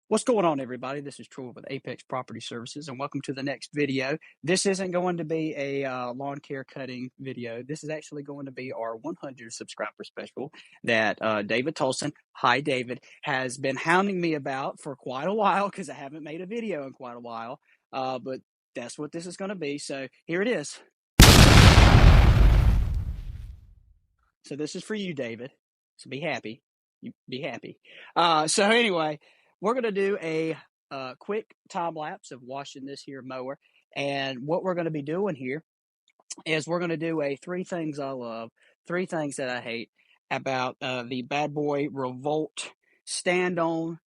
What's going on, everybody? This is Troy with Apex Property Services, and welcome to the next video. This isn't going to be a lawn care cutting video. This is actually going to be our 100 subscriber special that David Tolson, hi David, has been hounding me about for quite a while because I haven't made a video in quite a while. But that's what this is going to be. So here it is. So this is for you, David. So be happy. You be happy. So anyway, we're going to do a quick time lapse of washing this here mower. And what we're going to be doing here is we're going to do a 3 things I love, 3 things that I hate about the BadBoy Revolt stand-on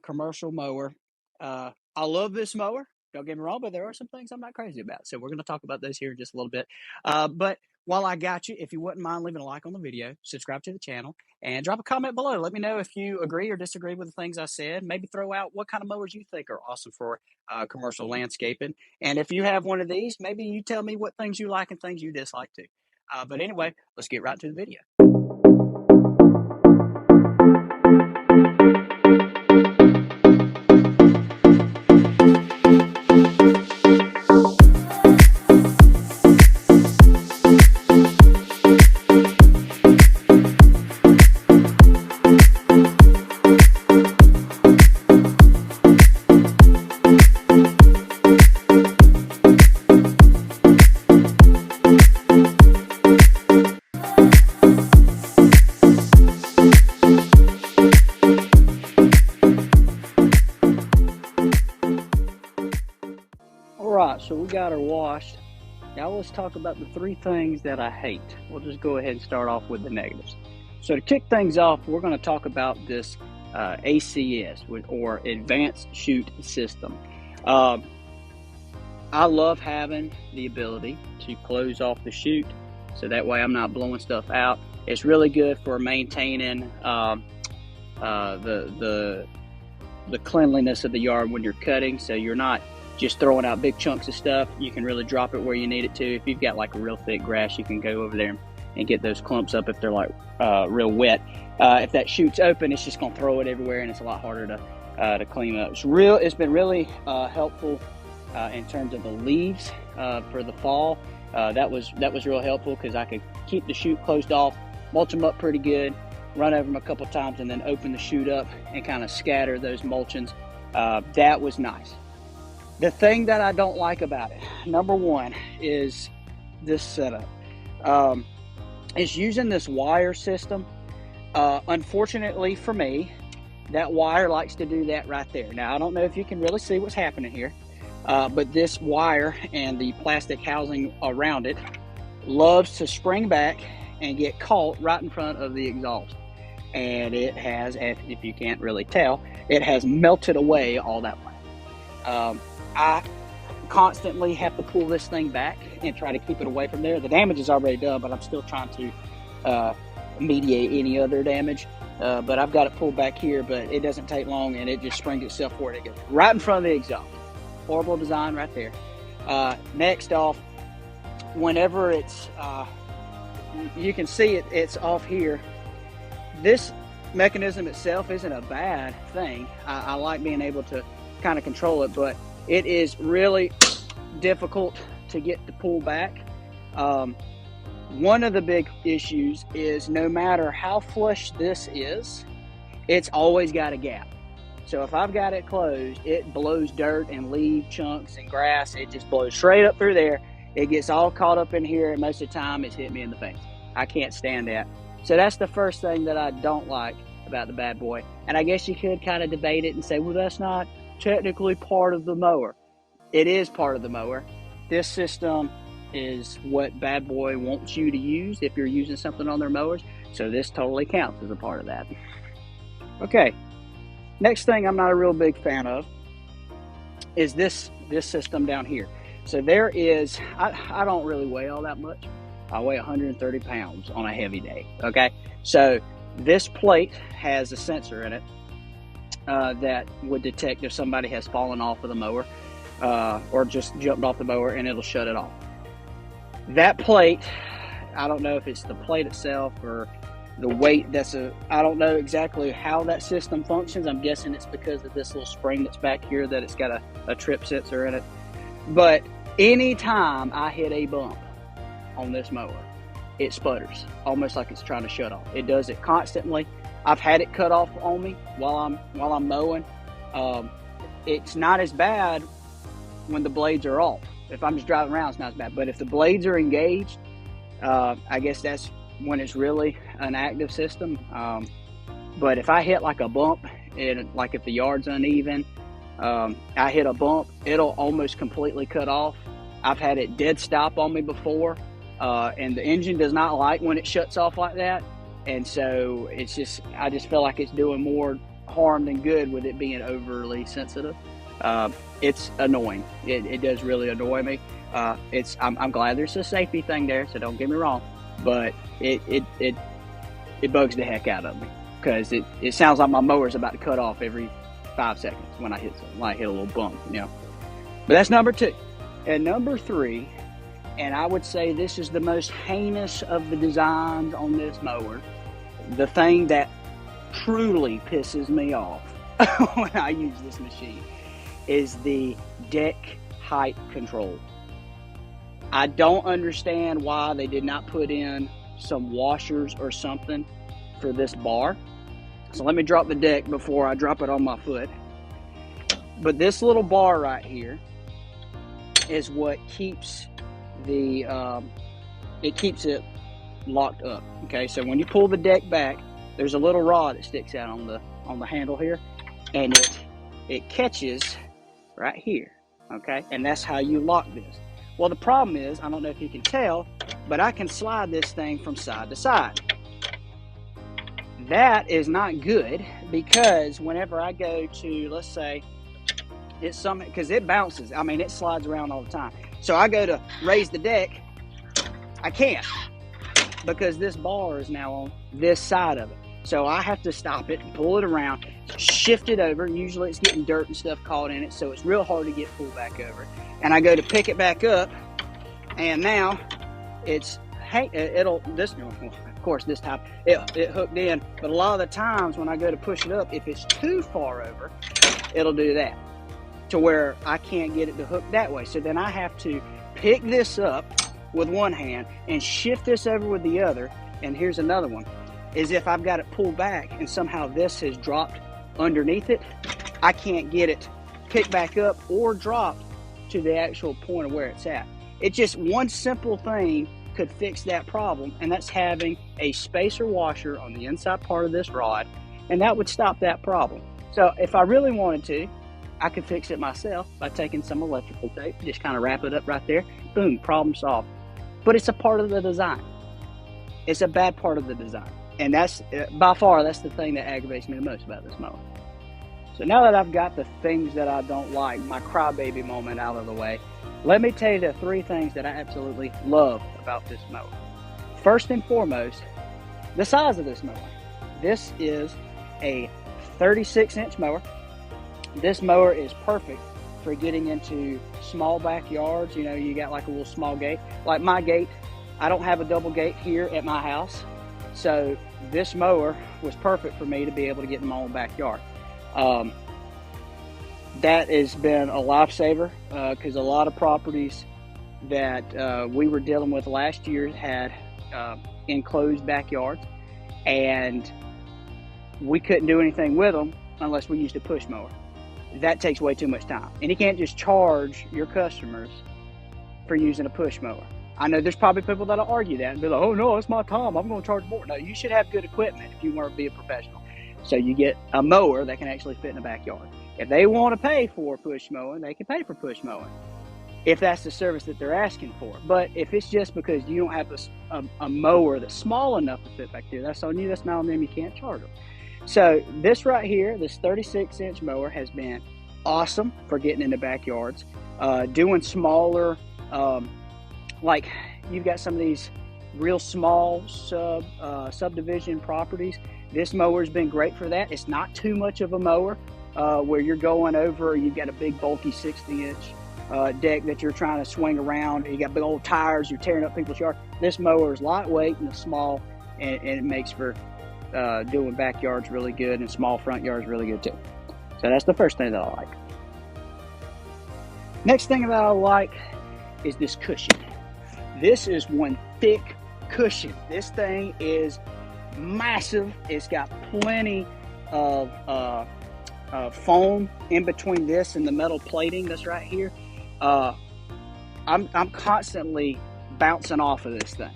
commercial mower. I love this mower. Don't get me wrong, but there are some things I'm not crazy about. So we're going to talk about those here in just a little bit. But while I got you, if you wouldn't mind leaving a like on the video, subscribe to the channel, and drop a comment below. Let me know if you agree or disagree with the things I said. Maybe throw out what kind of mowers you think are awesome for commercial landscaping. And if you have one of these, maybe you tell me what things you like and things you dislike too. But anyway, let's get right to the video. Alright, so we got her washed. Now let's talk about the 3 things that I hate. We'll just go ahead and start off with the negatives. So to kick things off, we're going to talk about this ACS, or Advanced Chute System. I love having the ability to close off the chute, so that way I'm not blowing stuff out. It's really good for maintaining the cleanliness of the yard when you're cutting, so you're not just throwing out big chunks of stuff. You can really drop it where you need it to. If you've got like a real thick grass, you can go over there and get those clumps up if they're like real wet. If that chute's open, it's just gonna throw it everywhere, and it's a lot harder to clean up. It's been really helpful in terms of the leaves for the fall. That was real helpful because I could keep the chute closed off, mulch them up pretty good, run over them a couple times, and then open the chute up and kind of scatter those mulchings. That was nice. The thing that I don't like about it, number 1, is this setup. It's using this wire system. Unfortunately for me, that wire likes to do that right there. Now, I don't know if you can really see what's happening here, but this wire and the plastic housing around it loves to spring back and get caught right in front of the exhaust. And it has, if you can't really tell, it has melted away all that way. I constantly have to pull this thing back and try to keep it away from there. The damage is already done, but I'm still trying to mediate any other damage. But I've got it pulled back here, but it doesn't take long, and it just springs itself forward. It goes right in front of the exhaust. Horrible design right there. Next off, whenever it's, you can see it's off here. This mechanism itself isn't a bad thing. I like being able to kind of control it, but it is really difficult to get to pull back. One of the big issues is no matter how flush this is, it's always got a gap. So if I've got it closed, it blows dirt and leaf chunks and grass. It just blows straight up through there. It gets all caught up in here, and most of the time it's hit me in the face. I can't stand that. So that's the first thing that I don't like about the BadBoy. And I guess you could kind of debate it and say, well, that's not technically part of the mower. It is part of the mower. This system is what BadBoy wants you to use if you're using something on their mowers, so this totally counts as a part of that. Okay, next thing I'm not a real big fan of is this system down here. So there is, I don't really weigh all that much. I weigh 130 pounds on a heavy day, okay? So this plate has a sensor in it that would detect if somebody has fallen off of the mower or just jumped off the mower, and it'll shut it off. That plate, I don't know if it's the plate itself or the weight. I don't know exactly how that system functions. I'm guessing it's because of this little spring that's back here that it's got a trip sensor in it. But anytime I hit a bump on this mower, it sputters, almost like it's trying to shut off. It does it constantly. I've had it cut off on me while I'm mowing. It's not as bad when the blades are off. If I'm just driving around, it's not as bad. But if the blades are engaged, I guess that's when it's really an active system. But if I hit like a bump, like if the yard's uneven, I hit a bump, it'll almost completely cut off. I've had it dead stop on me before, and the engine does not like when it shuts off like that. And so I just feel like it's doing more harm than good with it being overly sensitive. It's annoying. It does really annoy me. I'm glad there's a safety thing there, so don't get me wrong, but it bugs the heck out of me, because it sounds like my mower's about to cut off every 5 seconds when I hit a little bump, you know. But that's number 2. And number 3, and I would say this is the most heinous of the designs on this mower, the thing that truly pisses me off when I use this machine, is the deck height control. I don't understand why they did not put in some washers or something for this bar. So let me drop the deck before I drop it on my foot. But this little bar right here is what keeps it keeps it locked up. Okay, so when you pull the deck back, there's a little rod that sticks out on the handle here, and it catches right here. Okay, and that's how you lock this. Well, the problem is, I don't know if you can tell, but I can slide this thing from side to side. That is not good, because whenever I go to, let's say, it's something, because it bounces. I mean, it slides around all the time. So I go to raise the deck, I can't, because this bar is now on this side of it. So I have to stop it, pull it around, shift it over. Usually it's getting dirt and stuff caught in it, so it's real hard to get pulled back over. And I go to pick it back up, and now it's, of course this time it hooked in, but a lot of the times when I go to push it up, if it's too far over, it'll do that, to where I can't get it to hook that way. So then I have to pick this up with one hand and shift this over with the other. And here's another one, is if I've got it pulled back and somehow this has dropped underneath it, I can't get it picked back up or dropped to the actual point of where it's at. It's just one simple thing could fix that problem, and that's having a spacer washer on the inside part of this rod, and that would stop that problem. So if I really wanted to, I could fix it myself by taking some electrical tape, just kind of wrap it up right there, boom, problem solved. But it's a part of the design. It's a bad part of the design. And that's, by far, that's the thing that aggravates me the most about this mower. So now that I've got the things that I don't like, my crybaby moment out of the way, let me tell you the 3 things that I absolutely love about this mower. First and foremost, the size of this mower. This is a 36-inch mower. This mower is perfect for getting into small backyards. You know, you got like a little small gate. Like my gate, I don't have a double gate here at my house. So this mower was perfect for me to be able to get in my own backyard. That has been a lifesaver, because a lot of properties that we were dealing with last year had enclosed backyards, and we couldn't do anything with them unless we used a push mower. That takes way too much time, and you can't just charge your customers for using a push mower. I know there's probably people that'll argue that and be like, oh no, it's my time, I'm going to charge more. No, you should have good equipment if you want to be a professional. So you get a mower that can actually fit in the backyard. If they want to pay for push mowing, they can pay for push mowing, if that's the service that they're asking for. But if it's just because you don't have a mower that's small enough to fit back there, that's on you, that's not on them, you can't charge them. So this right here, this 36-inch mower has been awesome for getting into backyards, doing smaller, like you've got some of these real small subdivision properties. This mower's been great for that. It's not too much of a mower where you're going over, you've got a big bulky 60-inch deck that you're trying to swing around, you got big old tires, you're tearing up people's yard. This mower is lightweight and small, and it makes for doing backyards really good and small front yards really good too. So that's the first thing that I like. Next thing that I like is this cushion. This is one thick cushion. This thing is massive. It's got plenty of foam in between this and the metal plating that's right here. I'm constantly bouncing off of this thing,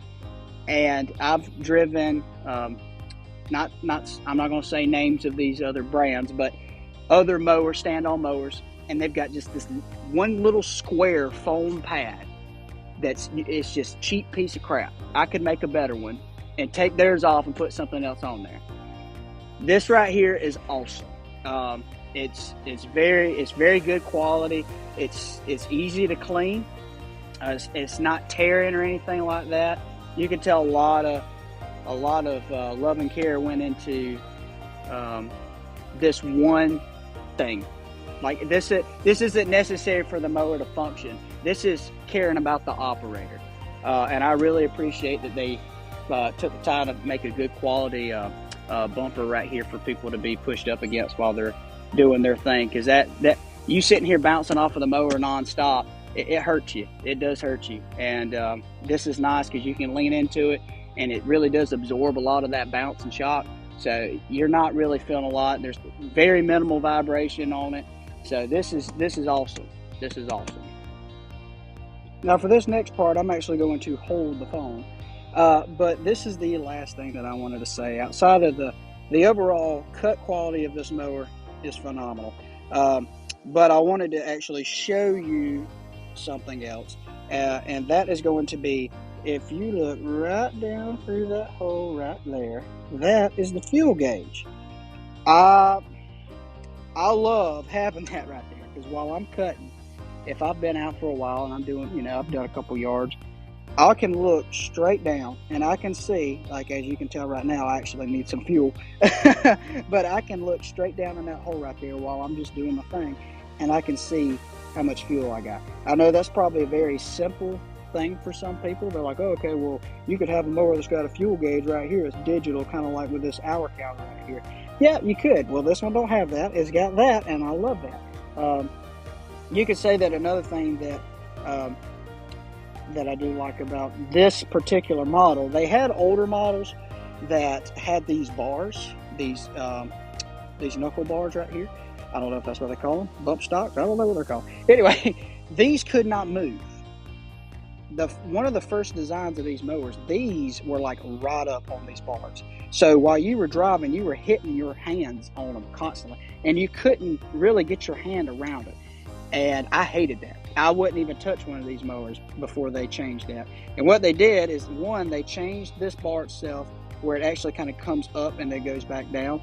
and I've driven I'm not going to say names of these other brands, but other mowers, stand-on mowers, and they've got just this one little square foam pad it's just cheap piece of crap. I could make a better one and take theirs off and put something else on there. This right here is awesome. It's very good quality. It's easy to clean. It's not tearing or anything like that. You can tell a lot of love and care went into this one thing. Like this isn't necessary for the mower to function. This is caring about the operator, and I really appreciate that they took the time to make a good quality bumper right here for people to be pushed up against while they're doing their thing. Because that you sitting here bouncing off of the mower nonstop, it hurts you. It does hurt you. And this is nice because you can lean into it, and it really does absorb a lot of that bounce and shock. So you're not really feeling a lot. There's very minimal vibration on it. So this is awesome. This is awesome. Now for this next part, I'm actually going to hold the phone. But this is the last thing that I wanted to say. Outside of the overall cut quality of this mower is phenomenal. But I wanted to actually show you something else. And that is going to be, if you look right down through that hole right there, that is the fuel gauge. I love having that right there, because while I'm cutting, if I've been out for a while and I'm doing, I've done a couple yards, I can look straight down and I can see, like as you can tell right now, I actually need some fuel. But I can look straight down in that hole right there while I'm just doing my thing, and I can see how much fuel I got. I know that's probably a very simple thing for some people. They're like, oh, okay, well, you could have a mower that's got a fuel gauge right here. It's digital, kind of like with this hour counter right here. Yeah, you could. Well, this one don't have that. It's got that, and I love that. You could say that another thing that I do like about this particular model, they had older models that had these bars, these knuckle bars right here. I don't know if that's what they call them, bump stocks. I don't know what they're called. Anyway, these could not move. One of the first designs of these mowers, these were like right up on these bars. So while you were driving, you were hitting your hands on them constantly, and you couldn't really get your hand around it. And I hated that. I wouldn't even touch one of these mowers before they changed that. And what they did is, one, they changed this bar itself where it actually kind of comes up and then goes back down.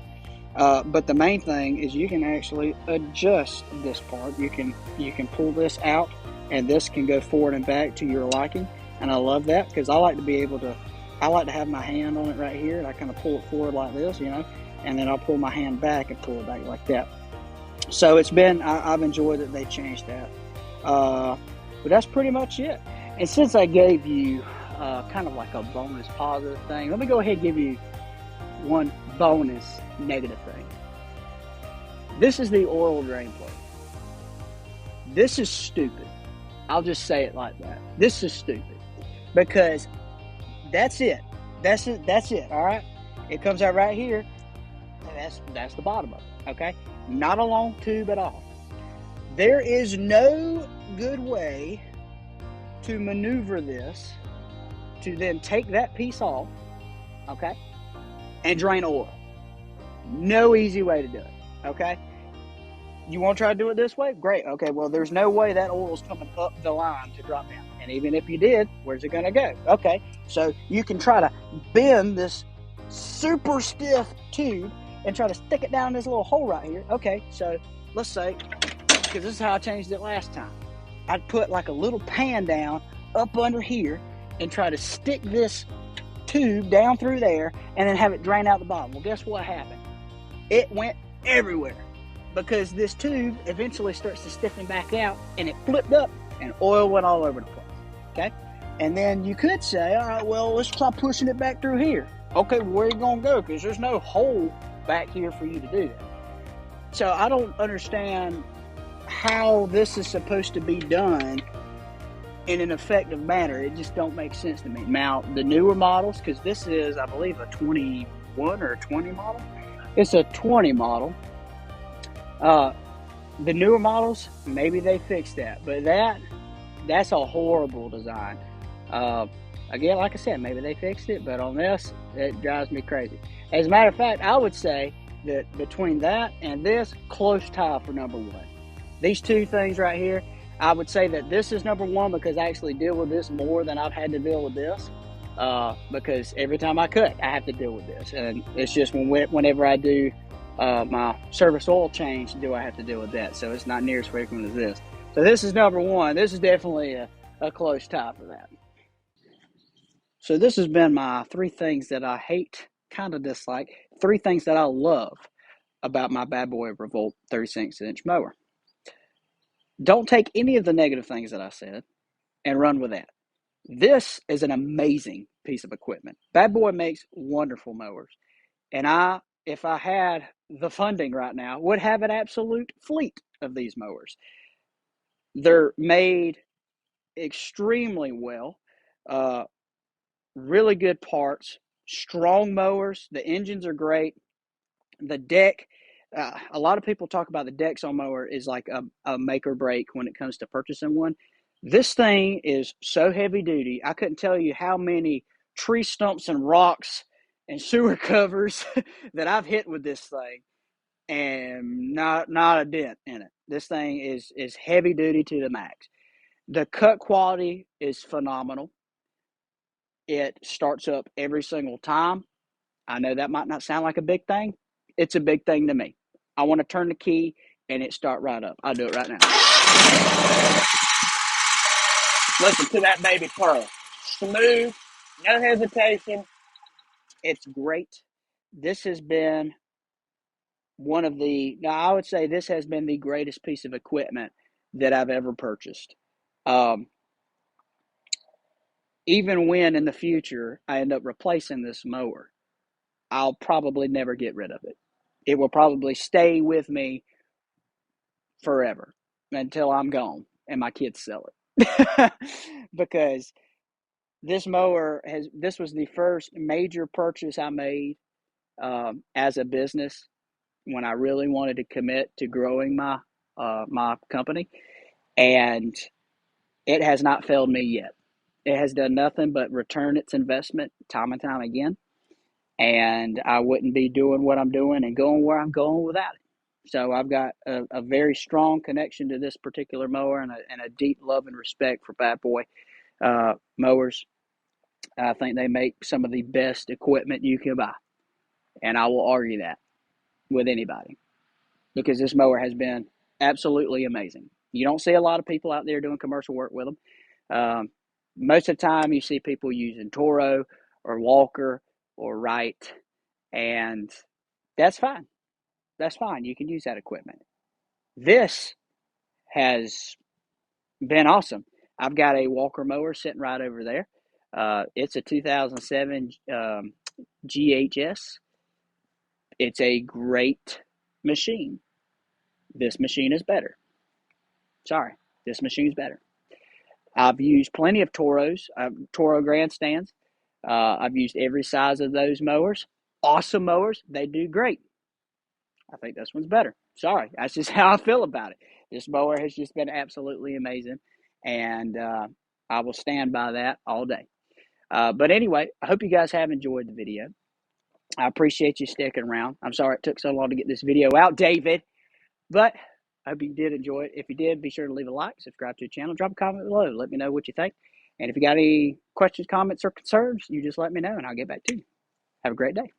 But the main thing is you can actually adjust this part. You can pull this out, and this can go forward and back to your liking. And I love that, because I like to have my hand on it right here, and I kind of pull it forward like this, and then I'll pull my hand back and pull it back like that. So I've enjoyed that they changed that. But that's pretty much it. And since I gave you kind of like a bonus positive thing, let me go ahead and give you one bonus negative thing. This is the oil drain plug. This is stupid. I'll just say it like that. This is stupid, because that's it. That's it. All right. It comes out right here. And that's the bottom of it. Okay. Not a long tube at all. There is no good way to maneuver this to then take that piece off, okay, and drain oil. No easy way to do it, okay? You want to try to do it this way? Great. Okay, well, there's no way that oil's coming up the line to drop down. And even if you did, where's it going to go? Okay, so you can try to bend this super stiff tube and try to stick it down this little hole right here. Okay, so let's say, because this is how I changed it last time, I'd put like a little pan down up under here and try to stick this tube down through there and then have it drain out the bottom. Well, guess what happened? It went everywhere, because this tube eventually starts to stiffen back out, and it flipped up and oil went all over the place. Okay, and then you could say, all right, well, let's try pushing it back through here. Okay, well, where are you going to go? Because there's no hole back here for you to do that. So I don't understand how this is supposed to be done in an effective manner. It just don't make sense to me. Now, the newer models, because this is, I believe, a 21 or a 20 model. It's a 20 model. The newer models, maybe they fixed that, but that's a horrible design. Again, like I said, maybe they fixed it, but on this, it drives me crazy. As a matter of fact, I would say that between that and this, close tie for number one. These two things right here, I would say that this is number one because I actually deal with this more than I've had to deal with this. Because every time I cut, I have to deal with this, and it's just whenever I do my service oil change, do I have to deal with that. So it's not near as frequent as this. So this is number one. This is definitely a close tie for that. So this has been my 3 things that I hate, kind of dislike, 3 things that I love about my BadBoy Revolt 36-inch mower. Don't take any of the negative things that I said and run with that. This is an amazing piece of equipment. BadBoy makes wonderful mowers. And if I had the funding right now, would have an absolute fleet of these mowers. They're made extremely well. Really good parts, strong mowers. The engines are great. The deck, a lot of people talk about the decks on mower is like a make or break when it comes to purchasing one. This thing is so heavy duty. I couldn't tell you how many tree stumps and rocks and sewer covers that I've hit with this thing, and not a dent in it. This thing is heavy duty to the max. The cut quality is phenomenal. It starts up every single time. I know that might not sound like a big thing. It's a big thing to me. I want to turn the key and it start right up. I'll do it right now. Listen to that baby purr. Smooth, no hesitation. It's great. This has been I would say this has been the greatest piece of equipment that I've ever purchased. Um, Even when in the future I end up replacing this mower, I'll probably never get rid of it. It will probably stay with me forever until I'm gone and my kids sell it. Because this was the first major purchase I made as a business when I really wanted to commit to growing my company, and it has not failed me yet. It has done nothing but return its investment time and time again, and I wouldn't be doing what I'm doing and going where I'm going without it. So I've got a very strong connection to this particular mower and a deep love and respect for BadBoy mowers. I think they make some of the best equipment you can buy, and I will argue that with anybody because this mower has been absolutely amazing. You don't see a lot of people out there doing commercial work with them. Most of the time, you see people using Toro or Walker or Wright, and that's fine. That's fine. You can use that equipment. This has been awesome. I've got a Walker mower sitting right over there. It's a 2007 GHS. It's a great machine. This machine is better. Sorry, this machine is better. I've used plenty of Toro grandstands. I've used every size of those mowers. Awesome mowers. They do great. I think this one's better. Sorry, that's just how I feel about it. This mower has just been absolutely amazing, and I will stand by that all day. But anyway, I hope you guys have enjoyed the video. I appreciate you sticking around. I'm sorry it took so long to get this video out, David, but I hope you did enjoy it. If you did, be sure to leave a like, subscribe to the channel, drop a comment below. Let me know what you think. And if you got any questions, comments, or concerns, you just let me know, and I'll get back to you. Have a great day.